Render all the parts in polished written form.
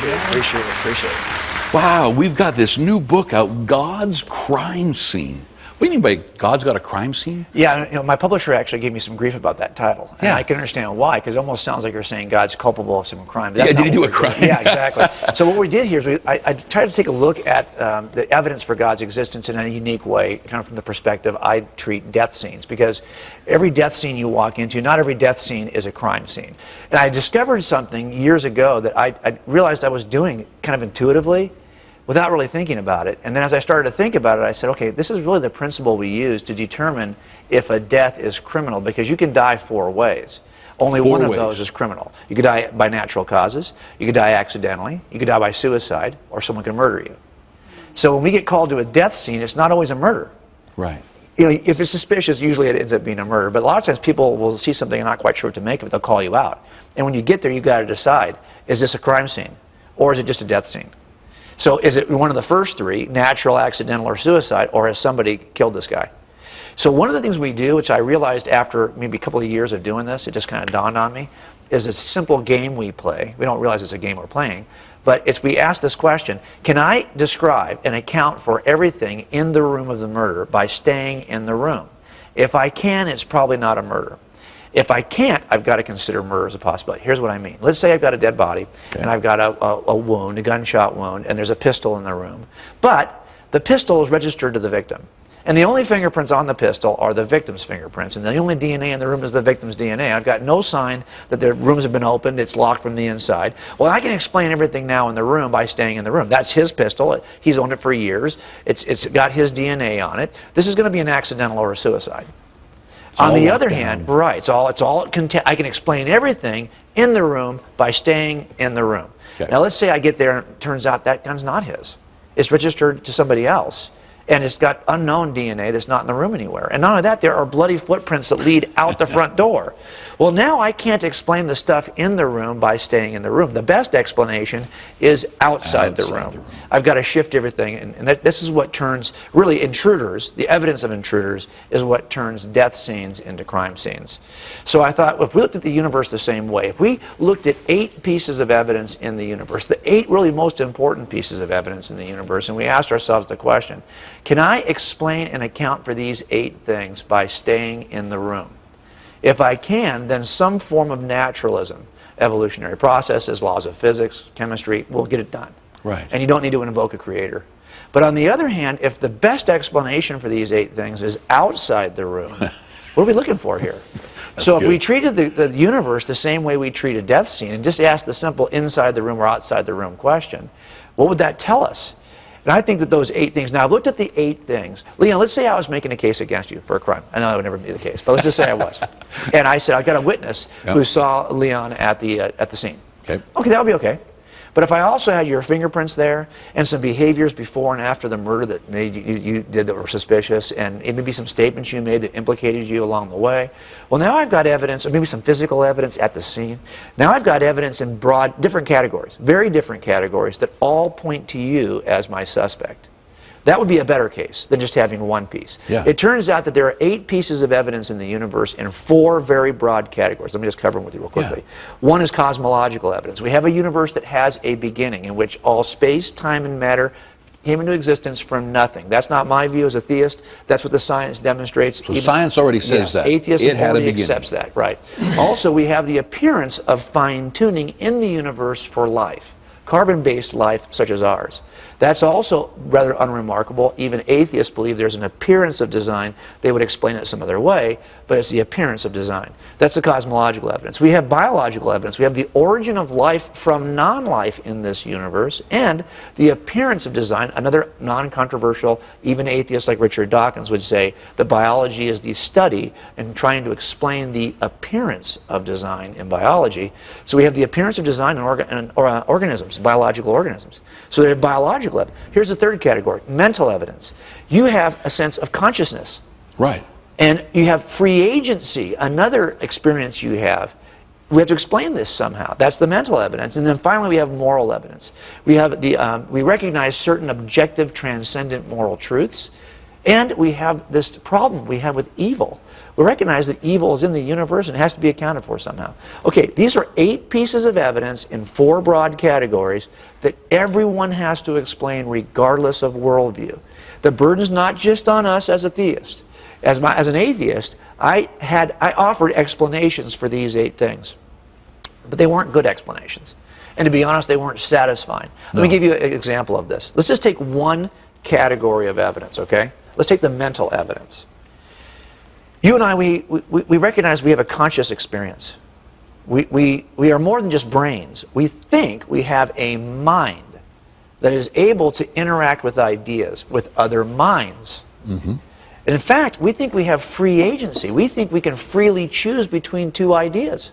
Appreciate it. Wow, we've got this new book out, God's Crime Scene. What do you mean by God's got a crime scene? Yeah, my publisher actually gave me some grief about that title. And Yeah. I can understand why, because it almost sounds like you're saying God's culpable of some crime. But Yeah, that's did not he do what a we're doing. crime? Yeah, exactly. So what we did here is I tried to take a look at the evidence for God's existence in a unique way, kind of from the perspective I treat death scenes. Because every death scene you walk into, not every death scene is a crime scene. And I discovered something years ago that I realized I was doing kind of intuitively, without really thinking about it. And then as I started to think about it, I said, okay, this is really the principle we use to determine if a death is criminal, because you can die 4 ways. Only one of those is criminal. You could die by natural causes, you could die accidentally, you could die by suicide, or someone can murder you. So when we get called to a death scene, it's not always a murder. Right. You know, if it's suspicious, usually it ends up being a murder. But a lot of times people will see something and not quite sure what to make of it, they'll call you out. And when you get there, you got to decide, is this a crime scene, or is it just a death scene? So is it one of the first 3, natural, accidental, or suicide, or has somebody killed this guy? So one of the things we do, which I realized after maybe a couple of years of doing this, it just kind of dawned on me, is a simple game we play. We don't realize it's a game we're playing, but we ask this question: can I describe and account for everything in the room of the murder by staying in the room? If I can, it's probably not a murder. If I can't, I've got to consider murder as a possibility. Here's what I mean. Let's say I've got a dead body, and I've got a wound, a gunshot wound, and there's a pistol in the room. But the pistol is registered to the victim. And the only fingerprints on the pistol are the victim's fingerprints. And the only DNA in the room is the victim's DNA. I've got no sign that the rooms have been opened. It's locked from the inside. Well, I can explain everything now in the room by staying in the room. That's his pistol. He's owned it for years. It's got his DNA on it. This is going to be an accidental or a suicide. On the other hand, right, I can explain everything in the room by staying in the room. Okay. Now let's say I get there and it turns out that gun's not his. It's registered to somebody else. And it's got unknown DNA that's not in the room anywhere. And not only that, there are bloody footprints that lead out the front door. Well, now I can't explain the stuff in the room by staying in the room. The best explanation is outside the room. I've got to shift everything. And this is what turns, really, intruders, the evidence of intruders, is what turns death scenes into crime scenes. So I thought, if we looked at the universe the same way, if we looked at 8 pieces of evidence in the universe, the 8 really most important pieces of evidence in the universe, and we asked ourselves the question, can I explain and account for these 8 things by staying in the room? If I can, then some form of naturalism, evolutionary processes, laws of physics, chemistry, will get it done. Right. And you don't need to invoke a creator. But on the other hand, if the best explanation for these 8 things is outside the room, what are we looking for here? So if we treated the universe the same way we treat a death scene and just asked the simple inside the room or outside the room question, what would that tell us? And I think that those 8 things, now I've looked at the 8 things. Leon, let's say I was making a case against you for a crime. I know that would never be the case, but let's just say I was. And I said, I've got a witness who saw Leon at the scene. Okay, that would be okay. But if I also had your fingerprints there and some behaviors before and after the murder that made you did that were suspicious, and maybe some statements you made that implicated you along the way, well, now I've got evidence, or maybe some physical evidence at the scene. Now I've got evidence in broad, different categories, very different categories that all point to you as my suspect. That would be a better case than just having 1 piece. Yeah. It turns out that there are 8 pieces of evidence in the universe in 4 very broad categories. Let me just cover them with you real quickly. Yeah. One is cosmological evidence. We have a universe that has a beginning in which all space, time, and matter came into existence from nothing. That's not my view as a theist. That's what the science demonstrates. So science already says that. Atheism already accepts that, right. Also, we have the appearance of fine-tuning in the universe for life, carbon-based life such as ours. That's also rather unremarkable. Even atheists believe there's an appearance of design. They would explain it some other way, but it's the appearance of design. That's the cosmological evidence. We have biological evidence. We have the origin of life from non-life in this universe, and the appearance of design. Another non-controversial, even atheists like Richard Dawkins would say that biology is the study and trying to explain the appearance of design in biology. So we have the appearance of design in organisms, biological organisms. So they have biological evidence. Here's the third category, mental evidence. You have a sense of consciousness. Right. And you have free agency, another experience you have. We have to explain this somehow. That's the mental evidence. And then finally we have moral evidence. We have we recognize certain objective, transcendent moral truths. And we have this problem we have with evil. We recognize that evil is in the universe and it has to be accounted for somehow. Okay, these are 8 pieces of evidence in 4 broad categories that everyone has to explain regardless of worldview. The burden's not just on us as a theist. As an atheist, I offered explanations for these 8 things. But they weren't good explanations. And to be honest, they weren't satisfying. Let me give you an example of this. Let's just take one category of evidence, okay? Let's take the mental evidence. You and I, we recognize we have a conscious experience. We are more than just brains. We think we have a mind that is able to interact with ideas, with other minds. Mm-hmm. And in fact, we think we have free agency. We think we can freely choose between 2 ideas.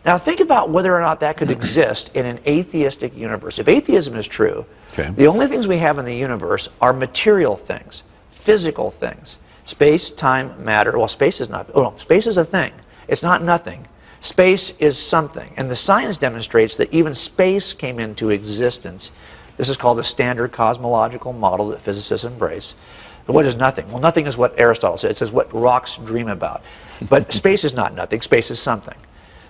Now think about whether or not that could exist in an atheistic universe. If atheism is true, the only things we have in the universe are material things, physical things. Space, time, matter. Well, space is not. Oh, no, space is a thing. It's not nothing. Space is something. And the science demonstrates that even space came into existence. This is called a standard cosmological model that physicists embrace. What is nothing? Well, nothing is what Aristotle said. It says what rocks dream about. But space is not nothing. Space is something.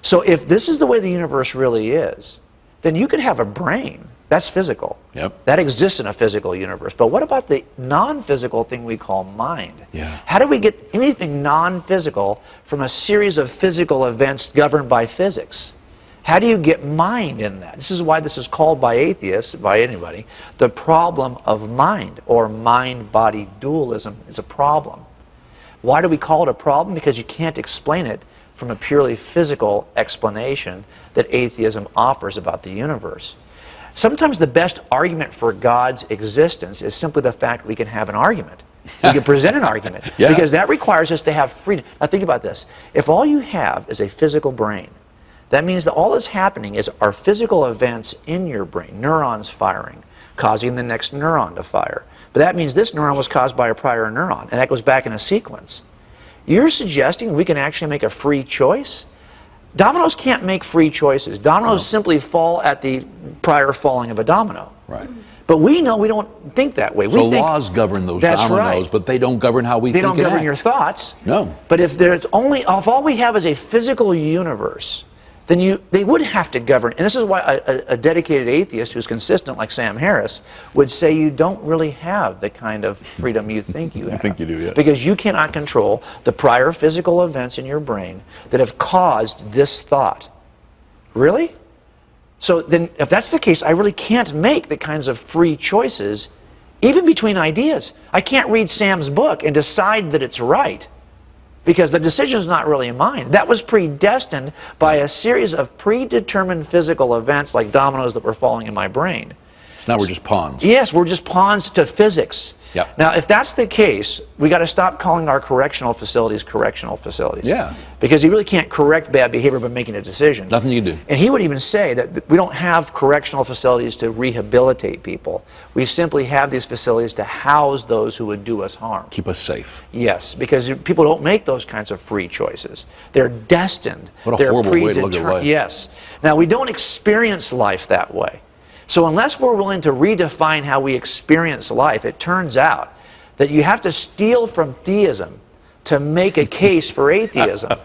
So if this is the way the universe really is, then you could have a brain. That's physical. Yep. That exists in a physical universe. But what about the non-physical thing we call mind? Yeah. How do we get anything non-physical from a series of physical events governed by physics? How do you get mind in that? This is why this is called by atheists, by anybody, the problem of mind, or mind-body dualism is a problem. Why do we call it a problem? Because you can't explain it from a purely physical explanation that atheism offers about the universe. Sometimes the best argument for God's existence is simply the fact we can have an argument. We can present an argument. Because that requires us to have freedom. Now think about this. If all you have is a physical brain, that means that all that's happening are physical events in your brain, neurons firing, causing the next neuron to fire. But that means this neuron was caused by a prior neuron, and that goes back in a sequence. You're suggesting we can actually make a free choice? Dominoes can't make free choices. Dominoes simply fall at the prior falling of a domino. Right. But we know we don't think that way. We So think laws govern those that's dominoes, right. but they don't govern how we They think don't govern and your act. thoughts. No. But if all we have is a physical universe, then they would have to govern. And this is why a dedicated atheist who's consistent, like Sam Harris, would say you don't really have the kind of freedom you think you have. I think you do, yeah. Because you cannot control the prior physical events in your brain that have caused this thought. Really? So then, if that's the case, I really can't make the kinds of free choices, even between ideas. I can't read Sam's book and decide that it's right, because the decision is not really mine. That was predestined by a series of predetermined physical events like dominoes that were falling in my brain. So now we're just pawns. Yes, we're just pawns to physics. Yep. Now, if that's the case, we got to stop calling our correctional facilities. Yeah. Because you really can't correct bad behavior by making a decision. Nothing you can do. And he would even say that we don't have correctional facilities to rehabilitate people. We simply have these facilities to house those who would do us harm. Keep us safe. Yes, because people don't make those kinds of free choices. They're destined. What a horrible way to look at life. Yes. Now, we don't experience life that way. So unless we're willing to redefine how we experience life, it turns out that you have to steal from theism to make a case for atheism,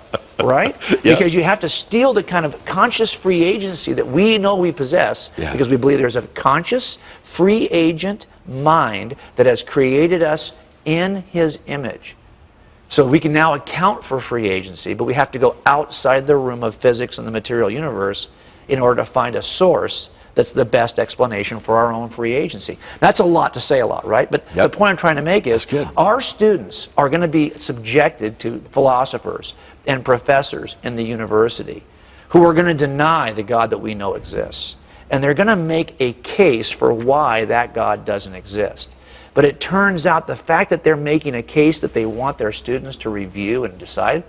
right? Yeah. Because you have to steal the kind of conscious free agency that we know we possess, because we believe there's a conscious free agent mind that has created us in his image. So we can now account for free agency, but we have to go outside the room of physics and the material universe in order to find a source that's the best explanation for our own free agency. That's a lot to say a lot, right? But the point I'm trying to make is our students are going to be subjected to philosophers and professors in the university who are going to deny the God that we know exists. And they're going to make a case for why that God doesn't exist. But it turns out the fact that they're making a case that they want their students to review and decide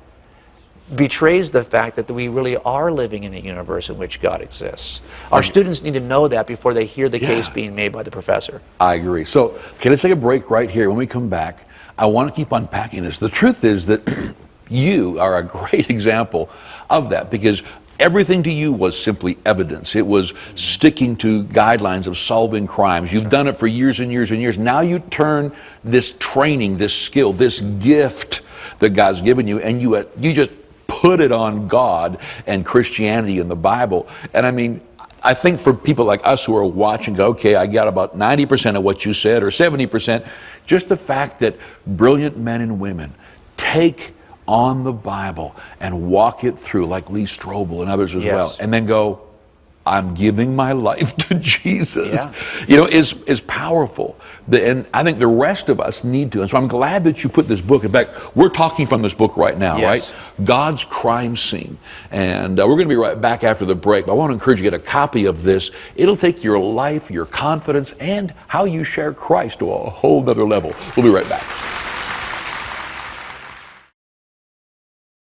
betrays the fact that we really are living in a universe in which God exists. Our students need to know that before they hear the case being made by the professor. I agree. So, okay, let's take a break right here. When we come back, I want to keep unpacking this. The truth is that you are a great example of that, because everything to you was simply evidence. It was sticking to guidelines of solving crimes. You've done it for years and years and years. Now you turn this training, this skill, this gift that God's given you, and you just put it on God and Christianity and the Bible. And I mean, I think for people like us who are watching, go, okay, I got about 90% of what you said, or 70%, just the fact that brilliant men and women take on the Bible and walk it through, like Lee Strobel and others as well, and then go, I'm giving my life to Jesus, you know, is powerful. And I think the rest of us need to. And so I'm glad that you put this book. In fact, we're talking from this book right now, right? God's Crime Scene. And we're going to be right back after the break. But I want to encourage you to get a copy of this. It'll take your life, your confidence, and how you share Christ to a whole other level. We'll be right back.